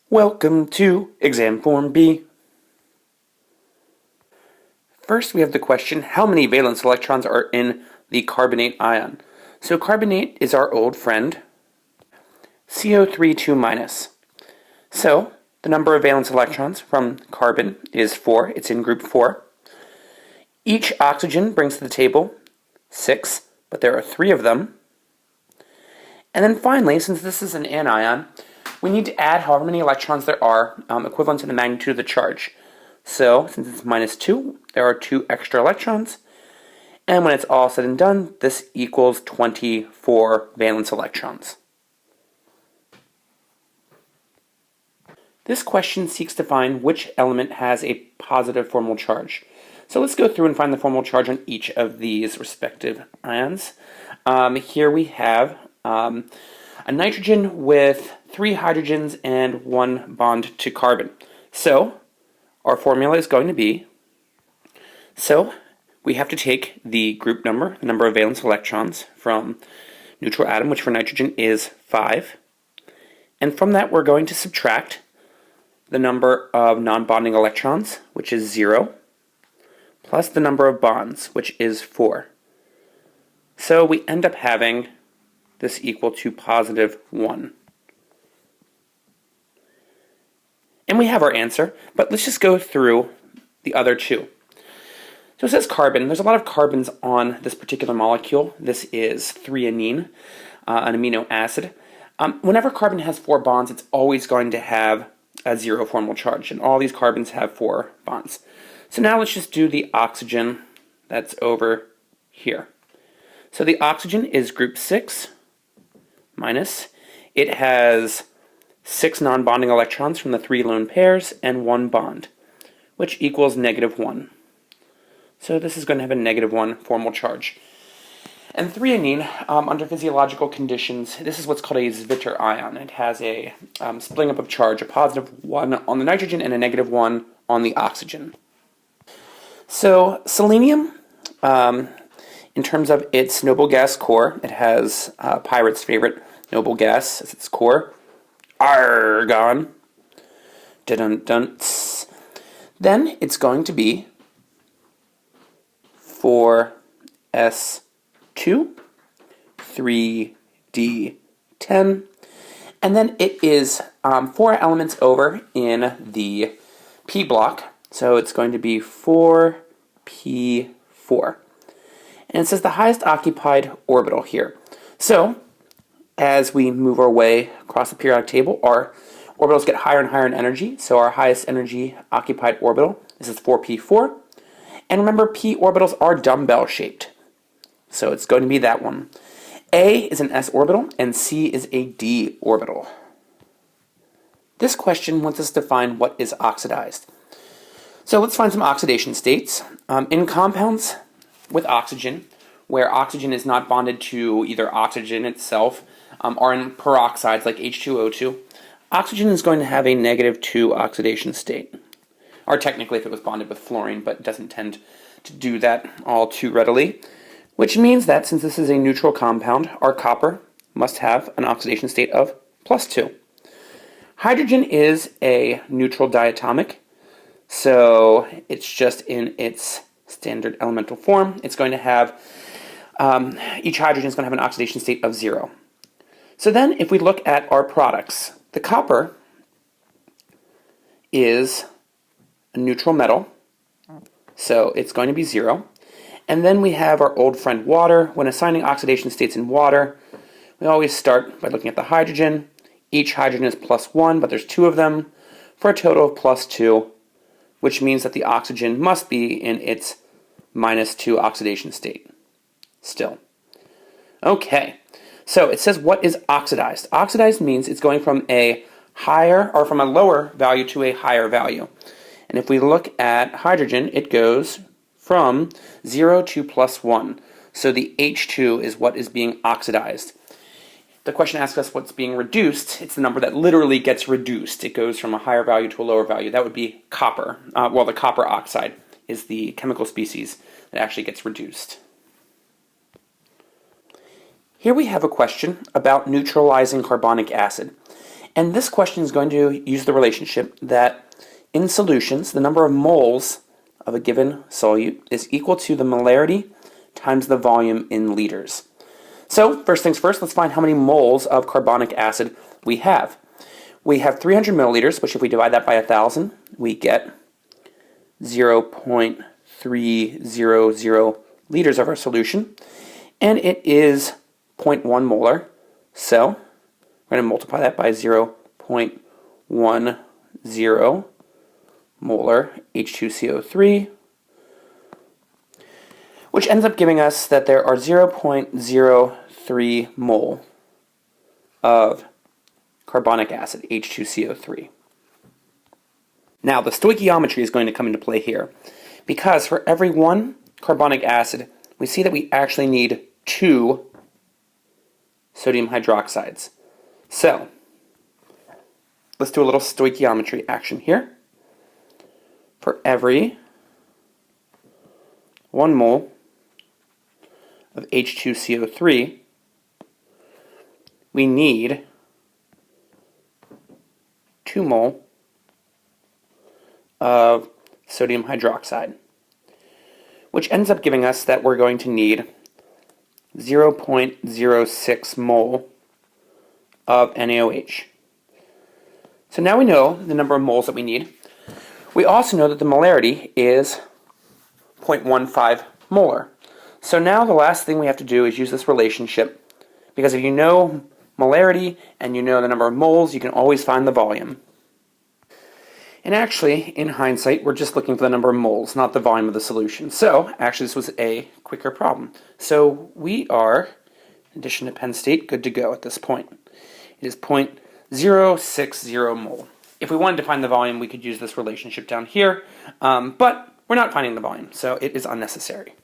Welcome to Exam Form B. First we have the question, how many valence electrons are in the carbonate ion? So carbonate is our old friend, CO3 2-. So the number of valence electrons from carbon is 4, it's in group 4. Each oxygen brings to the table 6, but there are 3 of them. And then finally, since this is an anion, we need to add however many electrons there are, equivalent to the magnitude of the charge. So, since it's -2, there are 2 extra electrons. And when it's all said and done, this equals 24 valence electrons. This question seeks to find which element has a positive formal charge. So let's go through and find the formal charge on each of these respective ions. Here we have a nitrogen with 3 hydrogens and 1 bond to carbon. So our formula is going to be, we have to take the group number, the number of valence electrons from neutral atom, which for nitrogen is 5. And from that we're going to subtract the number of non-bonding electrons, which is 0, plus the number of bonds, which is 4. So we end up having this equal to +1. And we have our answer, but let's just go through the other 2. So it says carbon. There's a lot of carbons on this particular molecule. This is threonine, an amino acid. Whenever carbon has 4 bonds, it's always going to have a 0 formal charge, and all these carbons have 4 bonds. So now let's just do the oxygen that's over here. So the oxygen is group 6-. It has 6 non-bonding electrons from the 3 lone pairs and 1 bond, which equals -1. So this is going to have a -1 formal charge. And threonine, under physiological conditions, this is what's called a Zwitter ion. It has a splitting up of charge, a +1 on the nitrogen and a -1 on the oxygen. So selenium, in terms of its noble gas core, it has Pirate's favorite noble gas as its core, argon. Dun-dun-dun. Then it's going to be 4s2, 3d10, and then it is 4 elements over in the p block, so it's going to be 4p4. And it says the highest occupied orbital here. So as we move our way across the periodic table, our orbitals get higher and higher in energy. So our highest energy occupied orbital, this is 4p4. And remember, p orbitals are dumbbell shaped. So it's going to be that one. A is an s orbital and C is a d orbital. This question wants us to find what is oxidized. So let's find some oxidation states. In compounds with oxygen, where oxygen is not bonded to either oxygen itself, or in peroxides like H2O2, oxygen is going to have a -2 oxidation state. Or technically if it was bonded with fluorine, but it doesn't tend to do that all too readily. Which means that since this is a neutral compound, our copper must have an oxidation state of +2. Hydrogen is a neutral diatomic, so it's just in its standard elemental form. It's going to have, each hydrogen is going to have an oxidation state of 0. So then if we look at our products, the copper is a neutral metal, so it's going to be 0. And then we have our old friend water. When assigning oxidation states in water, we always start by looking at the hydrogen. Each hydrogen is +1, but there's 2 of them, for a total of +2, which means that the oxygen must be in its -2 oxidation state still. Okay, so it says what is oxidized? Oxidized means it's going from a higher, or from a lower value to a higher value. And if we look at hydrogen, it goes from 0 to +1. So the H2 is what is being oxidized. The question asks us what's being reduced. It's the number that literally gets reduced. It goes from a higher value to a lower value. That would be copper. The copper oxide is the chemical species that actually gets reduced. Here we have a question about neutralizing carbonic acid. And this question is going to use the relationship that in solutions, the number of moles of a given solute is equal to the molarity times the volume in liters. So first things first, let's find how many moles of carbonic acid we have. We have 300 milliliters, which if we divide that by 1,000, we get 0.300 liters of our solution. And it is 0.1 molar, so we're going to multiply that by 0.10 molar H2CO3, which ends up giving us that there are 0.03 mole of carbonic acid, H2CO3. Now, the stoichiometry is going to come into play here, because for every one carbonic acid, we see that we actually need 2 sodium hydroxides. So, let's do a little stoichiometry action here. For every 1 mole of H2CO3, we need 2 mole of sodium hydroxide, which ends up giving us that we're going to need 0.06 mole of NaOH. So now we know the number of moles that we need. We also know that the molarity is 0.15 molar. So now the last thing we have to do is use this relationship, because if you know molarity and you know the number of moles, you can always find the volume. And actually, in hindsight, we're just looking for the number of moles, not the volume of the solution. So, actually, this was a quicker problem. So, we are, in addition to Penn State, good to go at this point. It is 0.060 mole. If we wanted to find the volume, we could use this relationship down here, but we're not finding the volume, so it is unnecessary.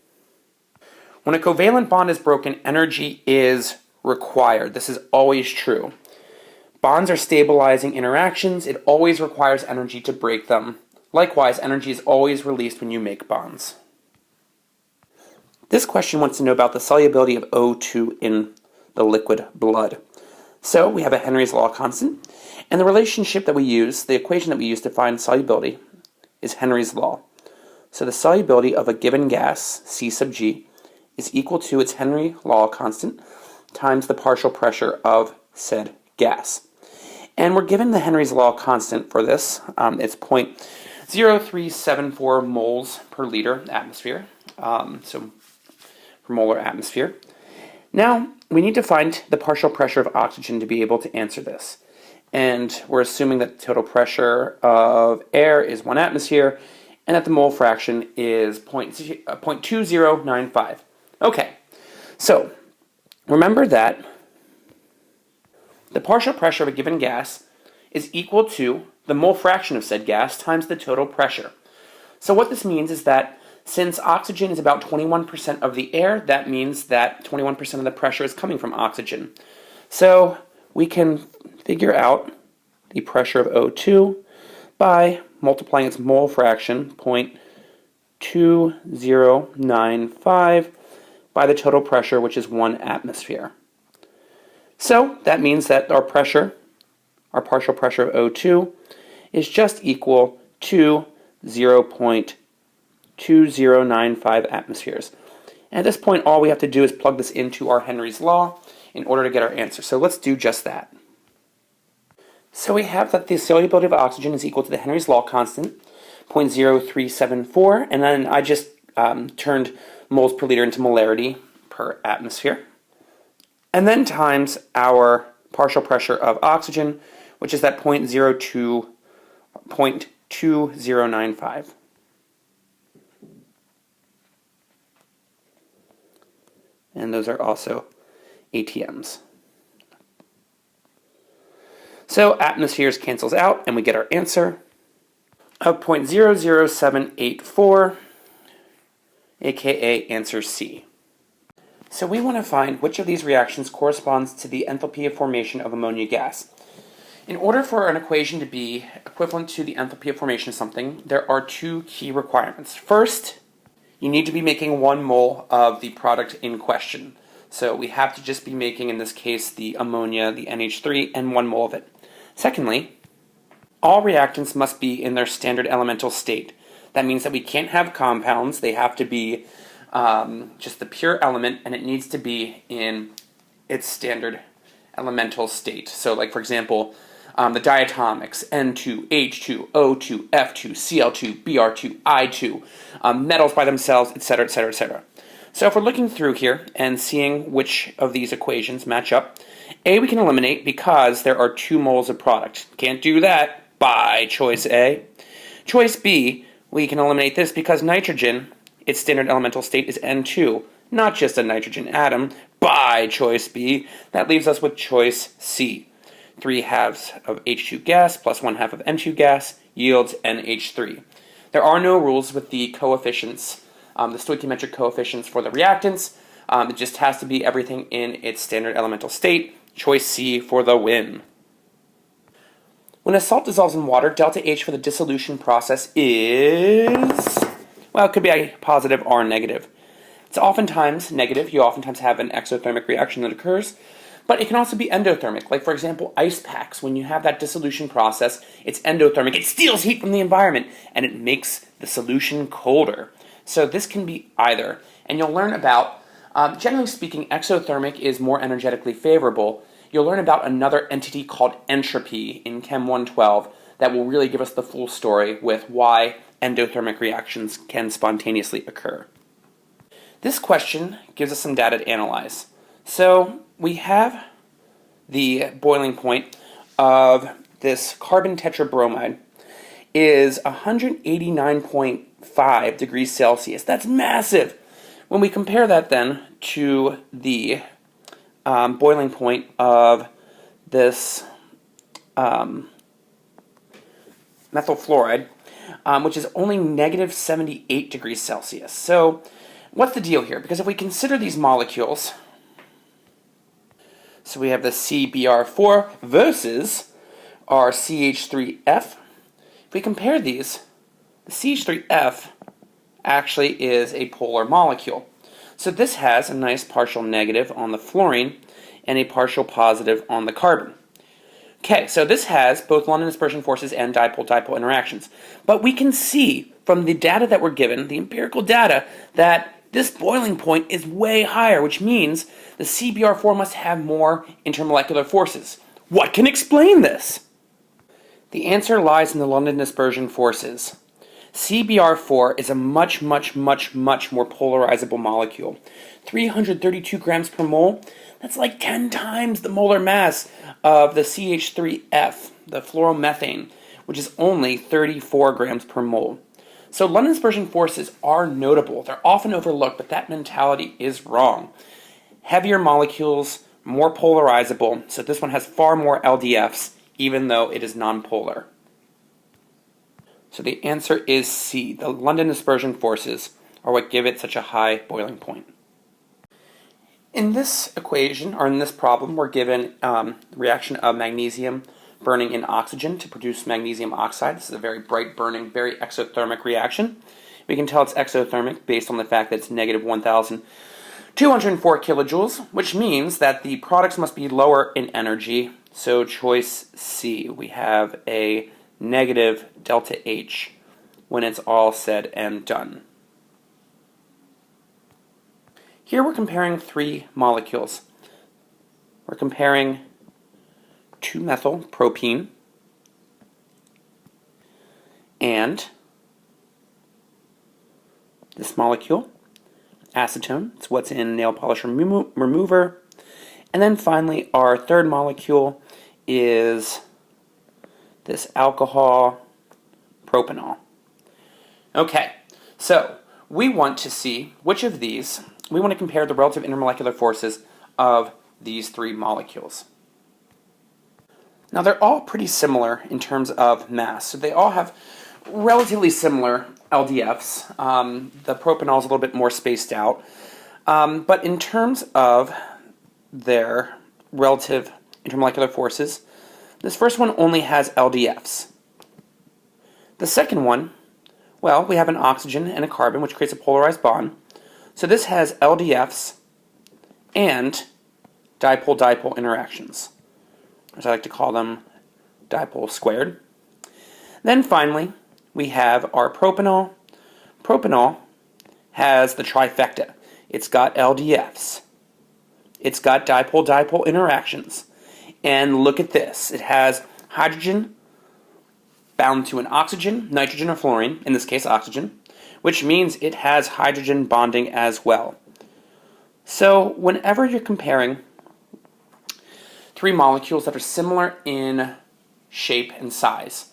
When a covalent bond is broken, energy is required. This is always true. Bonds are stabilizing interactions. It always requires energy to break them. Likewise, energy is always released when you make bonds. This question wants to know about the solubility of O2 in the liquid blood. So we have a Henry's law constant, and the relationship that we use, the equation that we use to find solubility, is Henry's law. So the solubility of a given gas, C sub G, is equal to its Henry law constant times the partial pressure of said gas. And we're given the Henry's law constant for this. It's 0.0374 moles per liter atmosphere, so per molar atmosphere. Now, we need to find the partial pressure of oxygen to be able to answer this. And we're assuming that the total pressure of air is 1 atmosphere, and that the mole fraction is 0.2095. Okay, so remember that the partial pressure of a given gas is equal to the mole fraction of said gas times the total pressure. So what this means is that since oxygen is about 21% of the air, that means that 21% of the pressure is coming from oxygen. So we can figure out the pressure of O2 by multiplying its mole fraction, 0.2095, by the total pressure, which is 1 atmosphere. So that means that our pressure, our partial pressure of O2, is just equal to 0.2095 atmospheres. And at this point, all we have to do is plug this into our Henry's law in order to get our answer. So let's do just that. So we have that the solubility of oxygen is equal to the Henry's law constant, 0.0374, and then I just turned moles per liter into molarity per atmosphere. And then times our partial pressure of oxygen, which is that 0.2095. And those are also ATMs. So atmospheres cancels out, and we get our answer of 0.00784, aka answer C. So we want to find which of these reactions corresponds to the enthalpy of formation of ammonia gas. In order for an equation to be equivalent to the enthalpy of formation of something, there are 2 key requirements. First, you need to be making 1 mole of the product in question. So we have to just be making, in this case, the ammonia, the NH3, and 1 mole of it. Secondly, all reactants must be in their standard elemental state. That means that we can't have compounds. They have to be just the pure element, and it needs to be in its standard elemental state. So, like, for example, the diatomics, N2, H2, O2, F2, Cl2, Br2, I2, metals by themselves, etc., etc., etc. So if we're looking through here and seeing which of these equations match up, A we can eliminate because there are 2 moles of product. Can't do that by choice A. Choice B, we can eliminate this because nitrogen, its standard elemental state is N2, not just a nitrogen atom, by choice B. That leaves us with choice C. 3/2 of H2 gas plus 1/2 of N2 gas yields NH3. There are no rules with the coefficients, the stoichiometric coefficients for the reactants. It just has to be everything in its standard elemental state. Choice C for the win. When a salt dissolves in water, delta H for the dissolution process is, well, it could be a positive or negative. It's oftentimes negative. You oftentimes have an exothermic reaction that occurs, but it can also be endothermic. Like, for example, ice packs. When you have that dissolution process, it's endothermic. It steals heat from the environment, and it makes the solution colder. So this can be either. And you'll learn about, generally speaking, exothermic is more energetically favorable. You'll learn about another entity called entropy in Chem 112 that will really give us the full story with why endothermic reactions can spontaneously occur. This question gives us some data to analyze. So we have the boiling point of this carbon tetrabromide is 189.5 degrees Celsius. That's massive. When we compare that then to the boiling point of this methyl fluoride, which is only negative 78 degrees Celsius. So what's the deal here? Because if we consider these molecules, so we have the CBr4 versus our CH3F. If we compare these, the CH3F actually is a polar molecule. So this has a nice partial negative on the fluorine and a partial positive on the carbon. Okay, so this has both London dispersion forces and dipole-dipole interactions. But we can see from the data that we're given, the empirical data, that this boiling point is way higher, which means the CBr4 must have more intermolecular forces. What can explain this? The answer lies in the London dispersion forces. CBr4 is a much more polarizable molecule. 332 grams per mole, that's like 10 times the molar mass of the CH3F, the fluoromethane, which is only 34 grams per mole. So London dispersion forces are notable. They're often overlooked, but that mentality is wrong. Heavier molecules, more polarizable, so this one has far more LDFs, even though it is nonpolar. So the answer is C. The London dispersion forces are what give it such a high boiling point. In this equation, or in this problem, we're given the reaction of magnesium burning in oxygen to produce magnesium oxide. This is a very bright burning, very exothermic reaction. We can tell it's exothermic based on the fact that it's negative 1,204 kilojoules, which means that the products must be lower in energy. So choice C, we have a negative delta H when it's all said and done. Here we're comparing 3 molecules. We're comparing 2-methylpropene and this molecule, acetone. It's what's in nail polish remover. And then finally our third molecule is this alcohol propanol. Okay, so we want to see which of these, we want to compare the relative intermolecular forces of these 3 molecules. Now they're all pretty similar in terms of mass, so they all have relatively similar LDFs. The propanol is a little bit more spaced out, but in terms of their relative intermolecular forces, this first one only has LDFs. The second one, well, we have an oxygen and a carbon, which creates a polarized bond. So this has LDFs and dipole-dipole interactions, as I like to call them, dipole squared. Then finally, we have our propanol. Propanol has the trifecta. It's got LDFs. It's got dipole-dipole interactions. And look at this. It has hydrogen bound to an oxygen, nitrogen, or fluorine, in this case oxygen, which means it has hydrogen bonding as well. So whenever you're comparing three molecules that are similar in shape and size,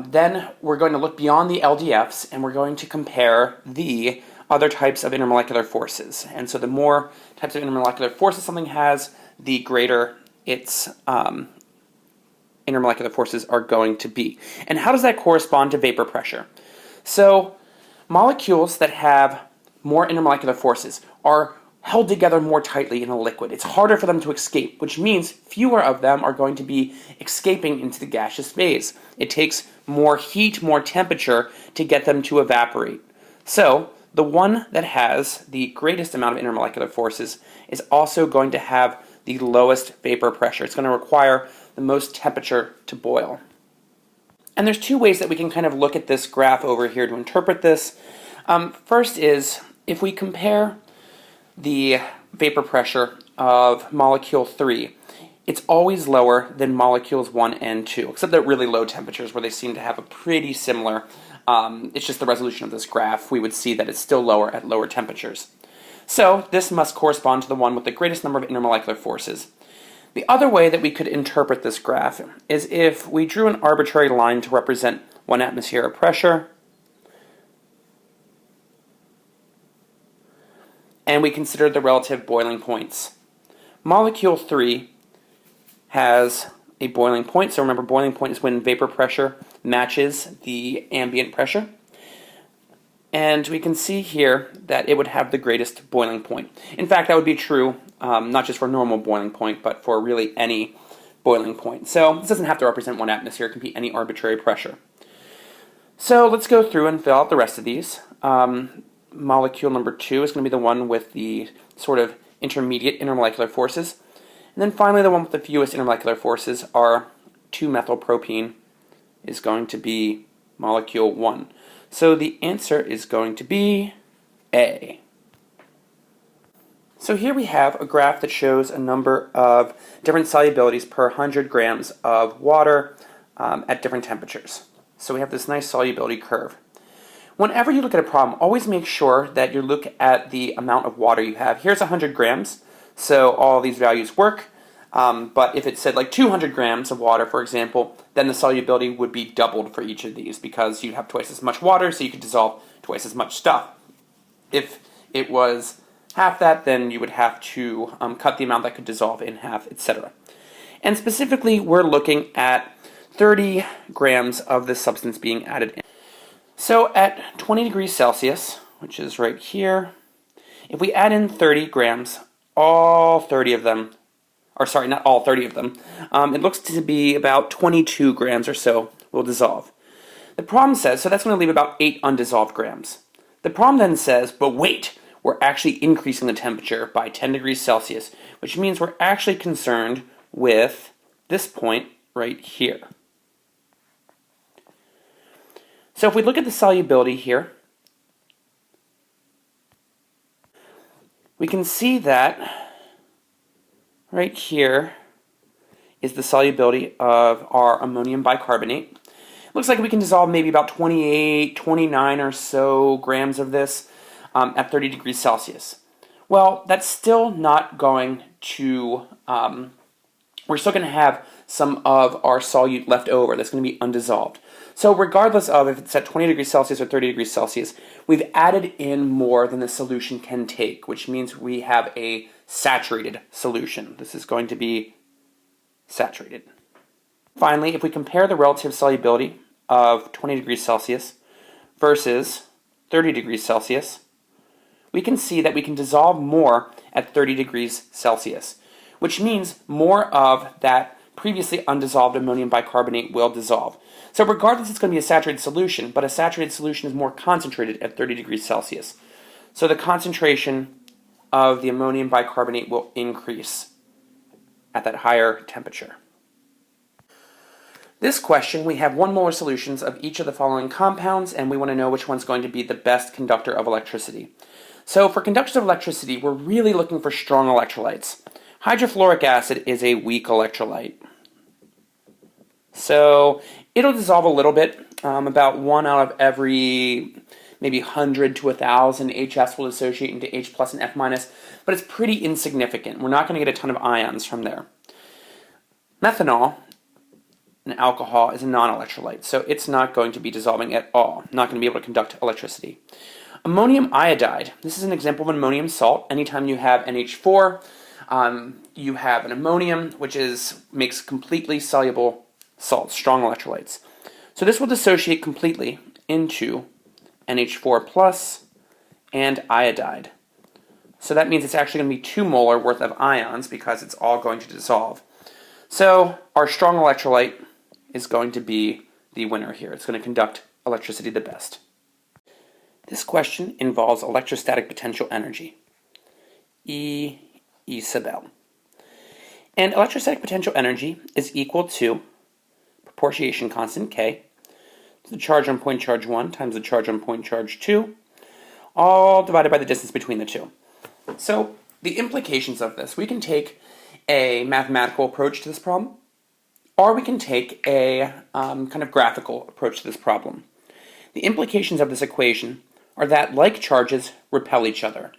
then we're going to look beyond the LDFs and we're going to compare the other types of intermolecular forces. And so the more types of intermolecular forces something has, the greater its intermolecular forces are going to be. And how does that correspond to vapor pressure? So molecules that have more intermolecular forces are held together more tightly in a liquid. It's harder for them to escape, which means fewer of them are going to be escaping into the gaseous phase. It takes more heat, more temperature to get them to evaporate. So the one that has the greatest amount of intermolecular forces is also going to have the lowest vapor pressure. It's going to require the most temperature to boil. And there's two ways that we can kind of look at this graph over here to interpret this. First is if we compare the vapor pressure of molecule 3, it's always lower than molecules 1 and 2, except at really low temperatures where they seem to have a pretty similar, it's just the resolution of this graph. We would see that it's still lower at lower temperatures. So this must correspond to the one with the greatest number of intermolecular forces. The other way that we could interpret this graph is if we drew an arbitrary line to represent 1 atmosphere of pressure, and we considered the relative boiling points. Molecule 3 has a boiling point, so remember boiling point is when vapor pressure matches the ambient pressure. And we can see here that it would have the greatest boiling point. In fact, that would be true not just for normal boiling point, but for really any boiling point. So this doesn't have to represent 1 atmosphere, it can be any arbitrary pressure. So let's go through and fill out the rest of these. Molecule number 2 is going to be the one with the sort of intermediate intermolecular forces. And then finally the one with the fewest intermolecular forces, our 2-methylpropene, is going to be molecule 1. So the answer is going to be A. So here we have a graph that shows a number of different solubilities per 100 grams of water at different temperatures. So we have this nice solubility curve. Whenever you look at a problem, always make sure that you look at the amount of water you have. Here's 100 grams, so all these values work. But if it said like 200 grams of water, for example, then the solubility would be doubled for each of these because you have twice as much water, so you could dissolve twice as much stuff. If it was half that, then you would have to cut the amount that could dissolve in half, etc. And specifically, we're looking at 30 grams of this substance being added in. So at 20 degrees Celsius, which is right here, if we add in 30 grams, all 30 of them, or sorry, not all 30 of them, it looks to be about 22 grams or so will dissolve. The problem says, so that's going to leave about 8 undissolved grams. The problem then says, but wait, we're actually increasing the temperature by 10 degrees Celsius, which means we're actually concerned with this point right here. So if we look at the solubility here, we can see that right here is the solubility of our ammonium bicarbonate. It looks like we can dissolve maybe about 28, 29 or so grams of this at 30 degrees Celsius. Well, that's still not going to, we're still going to have some of our solute left over that's going to be undissolved. So regardless of if it's at 20 degrees Celsius or 30 degrees Celsius, we've added in more than the solution can take, which means we have a saturated solution. This is going to be saturated. Finally, if we compare the relative solubility of 20 degrees Celsius versus 30 degrees Celsius, we can see that we can dissolve more at 30 degrees Celsius, which means more of that previously undissolved ammonium bicarbonate will dissolve. So regardless, it's going to be a saturated solution, but a saturated solution is more concentrated at 30 degrees Celsius. So the concentration of the ammonium bicarbonate will increase at that higher temperature. This question, we have 1 molar solutions of each of the following compounds, and we want to know which one's going to be the best conductor of electricity. So for conductors of electricity, we're really looking for strong electrolytes. Hydrofluoric acid is a weak electrolyte. So it'll dissolve a little bit, about 1 out of every maybe 100 to 1,000 HFs will dissociate into H plus and F minus, but it's pretty insignificant. We're not going to get a ton of ions from there. Methanol, an alcohol, is a non-electrolyte, so it's not going to be dissolving at all, not going to be able to conduct electricity. Ammonium iodide, this is an example of an ammonium salt. Anytime you have NH4, you have an ammonium, which makes completely soluble salts, strong electrolytes. So this will dissociate completely into NH4 plus and iodide. So that means it's actually going to be 2 molar worth of ions because it's all going to dissolve. So our strong electrolyte is going to be the winner here. It's going to conduct electricity the best. This question involves electrostatic potential energy, Isabel. And electrostatic potential energy is equal to proportionation constant, K, to the charge on point charge 1 times the charge on point charge 2, all divided by the distance between the two. So the implications of this, we can take a mathematical approach to this problem, or we can take a kind of graphical approach to this problem. The implications of this equation are that like charges repel each other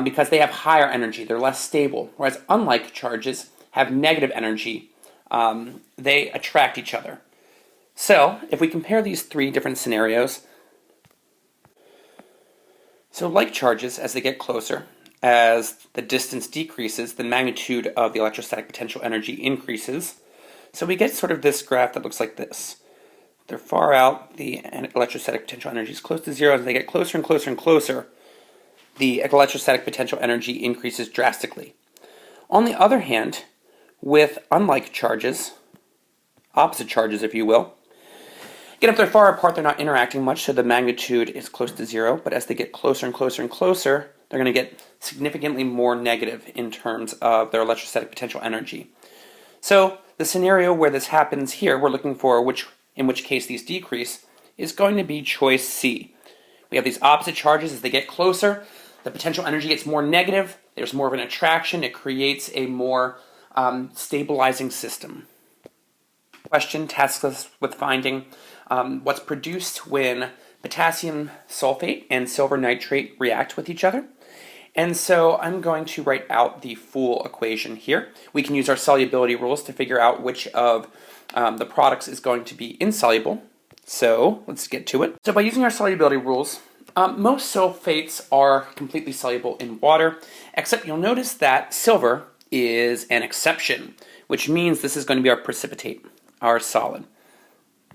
because they have higher energy, they're less stable, whereas unlike charges have negative energy, they attract each other. So if we compare these 3 different scenarios, so like charges, as they get closer, as the distance decreases, the magnitude of the electrostatic potential energy increases. So we get sort of this graph that looks like this. They're far out, the electrostatic potential energy is close to 0. As they get closer and closer and closer, the electrostatic potential energy increases drastically. On the other hand, with unlike charges, opposite charges if you will, again, if they're far apart, they're not interacting much, so the magnitude is close to 0, but as they get closer and closer and closer, they're going to get significantly more negative in terms of their electrostatic potential energy. So the scenario where this happens here, we're looking for in which case these decrease, is going to be choice C. We have these opposite charges. As they get closer, the potential energy gets more negative, there's more of an attraction, it creates a more stabilizing system. Question tasks us with finding what's produced when potassium sulfate and silver nitrate react with each other. And so I'm going to write out the full equation here. We can use our solubility rules to figure out which of the products is going to be insoluble. So let's get to it. So by using our solubility rules, most sulfates are completely soluble in water, except you'll notice that silver is an exception, which means this is going to be our precipitate, our solid.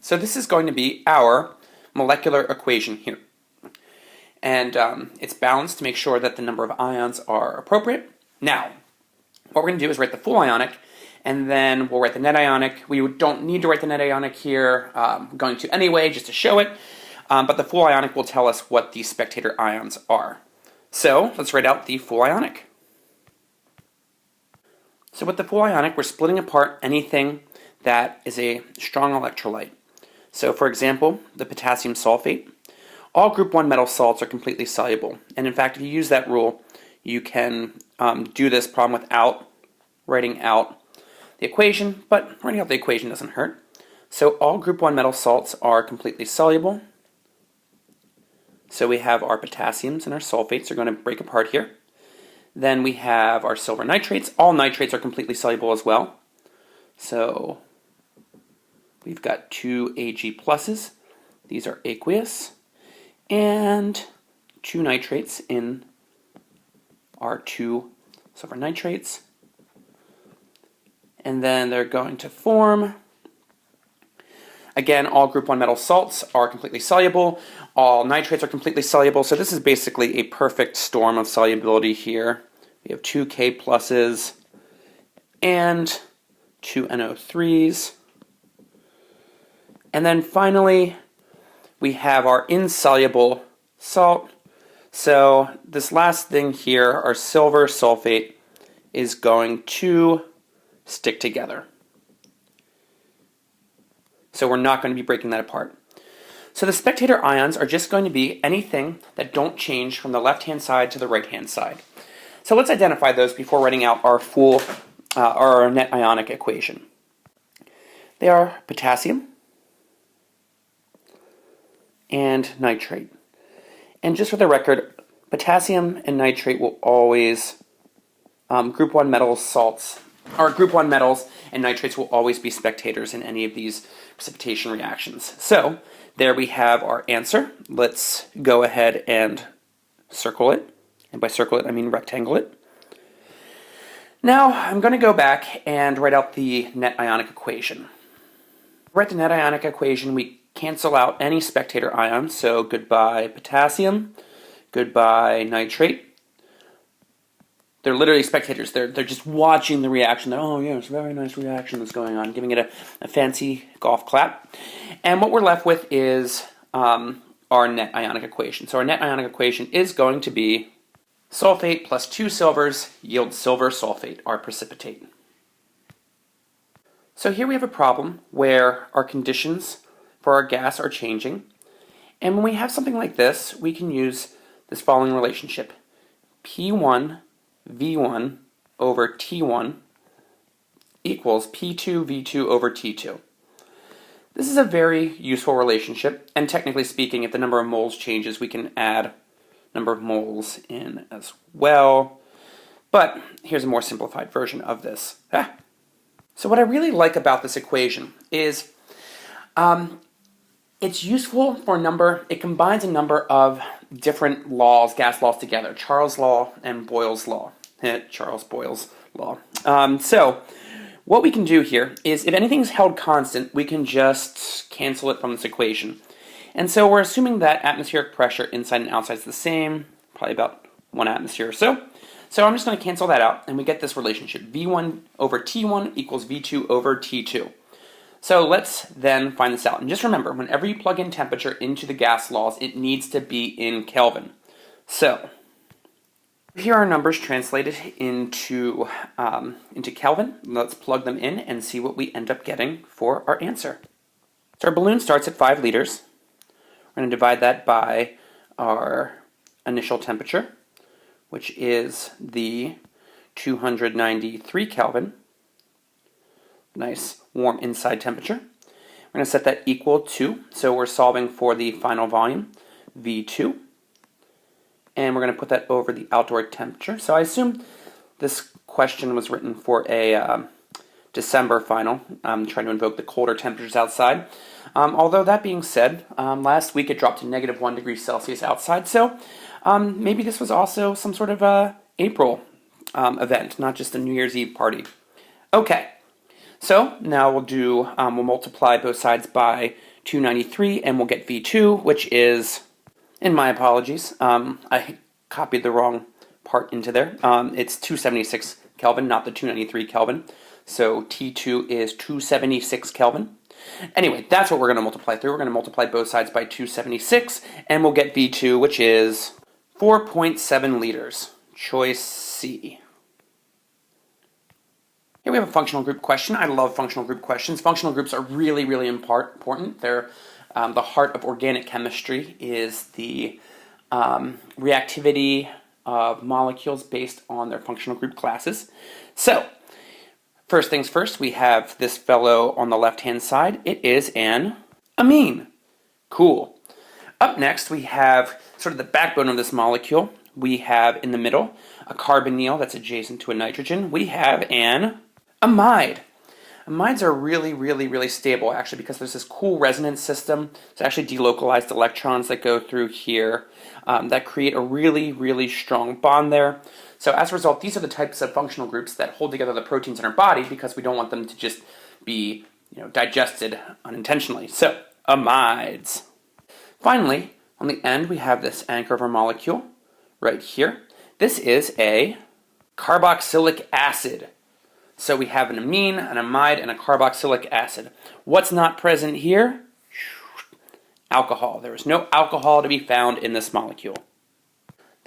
So this is going to be our molecular equation here. And it's balanced to make sure that the number of ions are appropriate. Now, what we're going to do is write the full ionic, and then we'll write the net ionic. We don't need to write the net ionic here. I'm going to anyway, just to show it. But the full ionic will tell us what the spectator ions are. So let's write out the full ionic. So with the full ionic, we're splitting apart anything that is a strong electrolyte. So for example, the potassium sulfate. All group 1 metal salts are completely soluble. And in fact, if you use that rule, you can do this problem without writing out the equation, but writing out the equation doesn't hurt. So all group 1 metal salts are completely soluble. So we have our potassiums and our sulfates are going to break apart here. Then we have our silver nitrates. All nitrates are completely soluble as well. So we've got 2 Ag pluses. These are aqueous. And 2 nitrates in our 2 silver nitrates. And then they're going to form, again, all group 1 metal salts are completely soluble. All nitrates are completely soluble. So this is basically a perfect storm of solubility here. We have 2 K pluses and 2 NO3s. And then finally, we have our insoluble salt. So this last thing here, our silver sulfate, is going to stick together. So we're not going to be breaking that apart. So the spectator ions are just going to be anything that don't change from the left-hand side to the right-hand side. So let's identify those before writing out our net ionic equation. They are potassium and nitrate. And just for the record, potassium and nitrate will always, group 1 metals, salts, or group 1 metals and nitrates will always be spectators in any of these precipitation reactions. So there we have our answer. Let's go ahead and circle it. And by circle it, I mean rectangle it. Now I'm going to go back and write out the net ionic equation. Write the net ionic equation, we cancel out any spectator ions, so goodbye potassium, goodbye nitrate. They're literally spectators. They're just watching the reaction. They're, oh, yeah, it's a very nice reaction that's going on, giving it a fancy golf clap. And what we're left with is our net ionic equation. So our net ionic equation is going to be sulfate plus 2 silvers yields silver sulfate, our precipitate. So here we have a problem where our conditions for our gas are changing. And when we have something like this, we can use this following relationship. P1 V1 over T1 equals P2 V2 over T2. This is a very useful relationship, and technically speaking, if the number of moles changes, we can add number of moles in as well. But here's a more simplified version of this. So what I really like about this equation is it's useful for a number, it combines a number of different laws, gas laws together. Charles' law and Boyle's law. Charles Boyle's law. So what we can do here is if anything's held constant, we can just cancel it from this equation. And so we're assuming that atmospheric pressure inside and outside is the same, probably about 1 atmosphere or so. So I'm just going to cancel that out, and we get this relationship. V1 over T1 equals V2 over T2. So let's then find this out. And just remember, whenever you plug in temperature into the gas laws, it needs to be in Kelvin. So here are our numbers translated into Kelvin. Let's plug them in and see what we end up getting for our answer. So our balloon starts at 5 liters. We're going to divide that by our initial temperature, which is the 293 Kelvin. Nice warm inside temperature. We're going to set that equal to, so we're solving for the final volume, V2. And we're going to put that over the outdoor temperature. So I assume this question was written for a December final, trying to invoke the colder temperatures outside. Although that being said, last week it dropped to -1 degree Celsius outside, so maybe this was also some sort of April event, not just a New Year's Eve party. Okay, so now we'll multiply both sides by 293, and we'll get V2, which is, and my apologies, I copied the wrong part into there. It's 276 Kelvin, not the 293 Kelvin. So T2 is 276 Kelvin. Anyway, that's what we're going to multiply through. We're going to multiply both sides by 276, and we'll get V2, which is 4.7 liters. Choice C. Here we have a functional group question. I love functional group questions. Functional groups are really, really important. They're the heart of organic chemistry is the reactivity of molecules based on their functional group classes. So, first things first, we have this fellow on the left-hand side. It is an amine. Cool. Up next, we have sort of the backbone of this molecule. We have in the middle a carbonyl that's adjacent to a nitrogen. We have an amide. Amides are really, really, really stable, actually, because there's this cool resonance system. It's actually delocalized electrons that go through here that create a really, really strong bond there. So as a result, these are the types of functional groups that hold together the proteins in our body because we don't want them to just be, digested unintentionally. So, amides. Finally, on the end, we have this anchor of our molecule right here. This is a carboxylic acid. So we have an amine, an amide, and a carboxylic acid. What's not present here? Alcohol. There is no alcohol to be found in this molecule.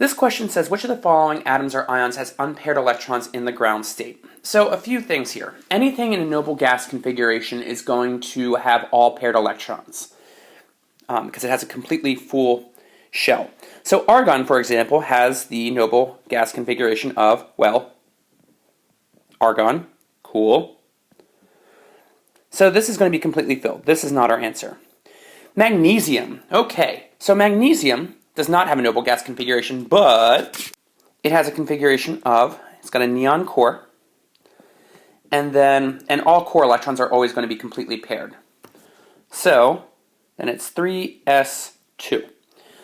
This question says, which of the following atoms or ions has unpaired electrons in the ground state? So a few things here. Anything in a noble gas configuration is going to have all paired electrons because it has a completely full shell. So argon, for example, has the noble gas configuration of, well, argon. Cool. So this is going to be completely filled. This is not our answer. Magnesium. Okay, so magnesium does not have a noble gas configuration, but it has a configuration of, it's got a neon core, and all core electrons are always going to be completely paired. So then it's 3s2.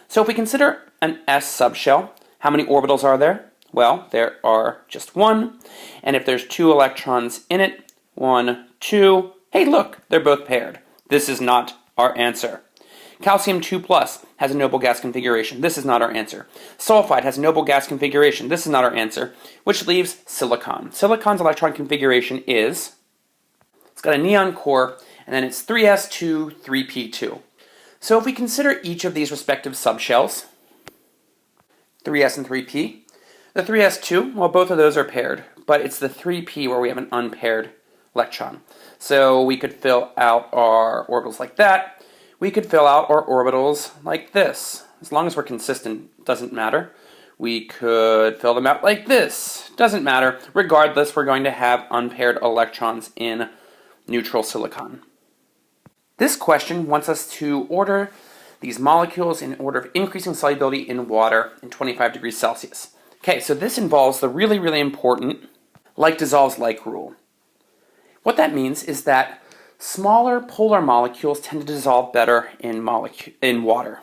So if we consider an s subshell, how many orbitals are there? Well, there are just one, and if there's 2 electrons in it, 1, 2, hey look, they're both paired. This is not our answer. Calcium 2+ has a noble gas configuration. This is not our answer. Sulfide has a noble gas configuration. This is not our answer, which leaves silicon. Silicon's electron configuration is, it's got a neon core, and then it's 3s2, 3p2. So if we consider each of these respective subshells, 3s and 3p, the 3s2, well, both of those are paired, but it's the 3p where we have an unpaired electron. So we could fill out our orbitals like that. We could fill out our orbitals like this. As long as we're consistent, doesn't matter. We could fill them out like this. Doesn't matter. Regardless, we're going to have unpaired electrons in neutral silicon. This question wants us to order these molecules in order of increasing solubility in water in 25 degrees Celsius. Okay, so this involves the really, really important like dissolves like rule. What that means is that smaller polar molecules tend to dissolve better in water.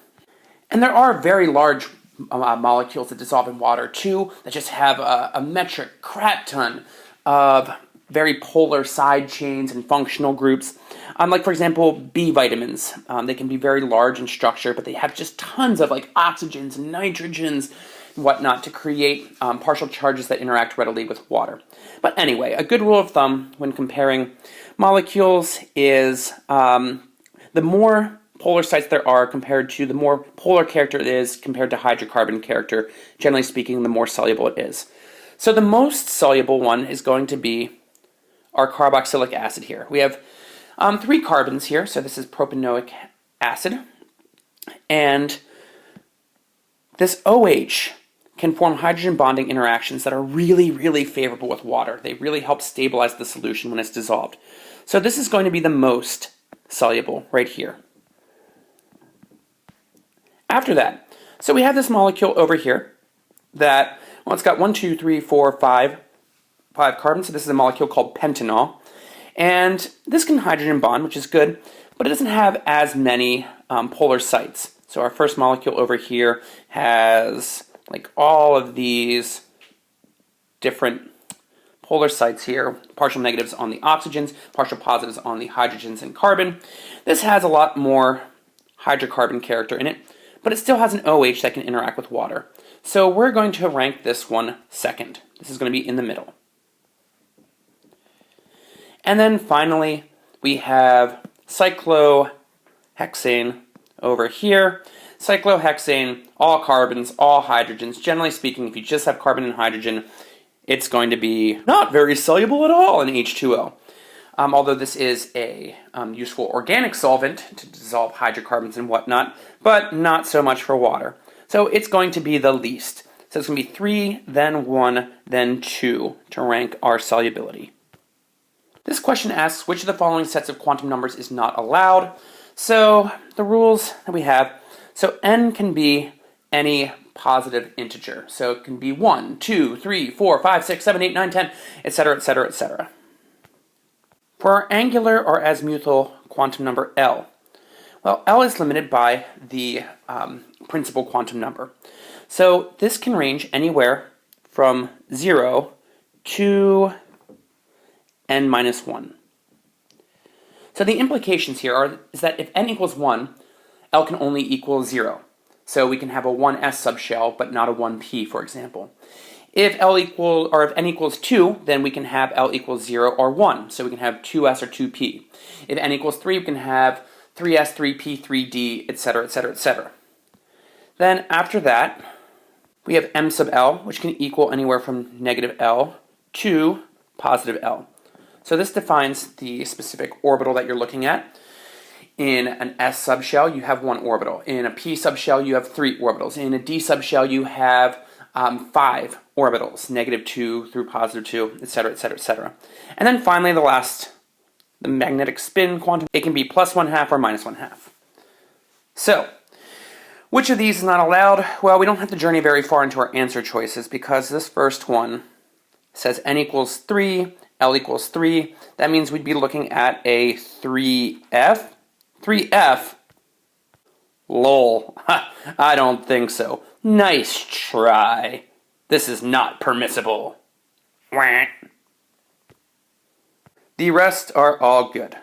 And there are very large molecules that dissolve in water too, that just have a metric crap ton of very polar side chains and functional groups. Like, for example, B vitamins. They can be very large in structure, but they have just tons of like oxygens and nitrogens and whatnot to create partial charges that interact readily with water. But anyway, a good rule of thumb when comparing molecules is the more polar sites there are compared to the more polar character it is compared to hydrocarbon character. Generally speaking, the more soluble it is. So the most soluble one is going to be our carboxylic acid here. We have 3 carbons here, so this is propanoic acid. And this OH can form hydrogen bonding interactions that are really, really favorable with water. They really help stabilize the solution when it's dissolved. So this is going to be the most soluble right here. After that, so we have this molecule over here that, well, it's got 1, 2, 3, 4, 5 carbons. So this is a molecule called pentanol. And this can hydrogen bond, which is good, but it doesn't have as many polar sites. So our first molecule over here has like all of these different polar sites here, partial negatives on the oxygens, partial positives on the hydrogens and carbon. This has a lot more hydrocarbon character in it, but it still has an OH that can interact with water. So we're going to rank this one second. This is going to be in the middle. And then finally, we have cyclohexane over here. Cyclohexane, all carbons, all hydrogens. Generally speaking, if you just have carbon and hydrogen, it's going to be not very soluble at all in H2O. Although this is a useful organic solvent to dissolve hydrocarbons and whatnot, but not so much for water. So it's going to be the least. So it's going to be 3, then 1, then 2 to rank our solubility. This question asks which of the following sets of quantum numbers is not allowed. So the rules that we have, so n can be any positive integer. So it can be 1, 2, 3, 4, 5, 6, 7, 8, 9, 10, etc., etc., etc. For our angular or azimuthal quantum number L, well, L is limited by the principal quantum number. So this can range anywhere from 0 to n minus 1. So the implications here is that if n equals 1, L can only equal 0. So we can have a 1s subshell, but not a 1p, for example. If n equals 2, then we can have L equals 0 or 1. So we can have 2s or 2p. If n equals 3, we can have 3s, 3p, 3d, etc., etc., etc. Then after that, we have m sub L, which can equal anywhere from negative L to positive L. So this defines the specific orbital that you're looking at. In an S subshell, you have one orbital. In a P subshell, you have 3 orbitals. In a D subshell, you have 5 orbitals, negative 2 through positive 2, etc., etc., etc. And then finally, the magnetic spin quantum, it can be plus 1/2 or minus 1/2. So, which of these is not allowed? Well, we don't have to journey very far into our answer choices because this first one says n equals 3, L equals 3. That means we'd be looking at a 3F. 3F? Lol. I don't think so. Nice try. This is not permissible. The rest are all good.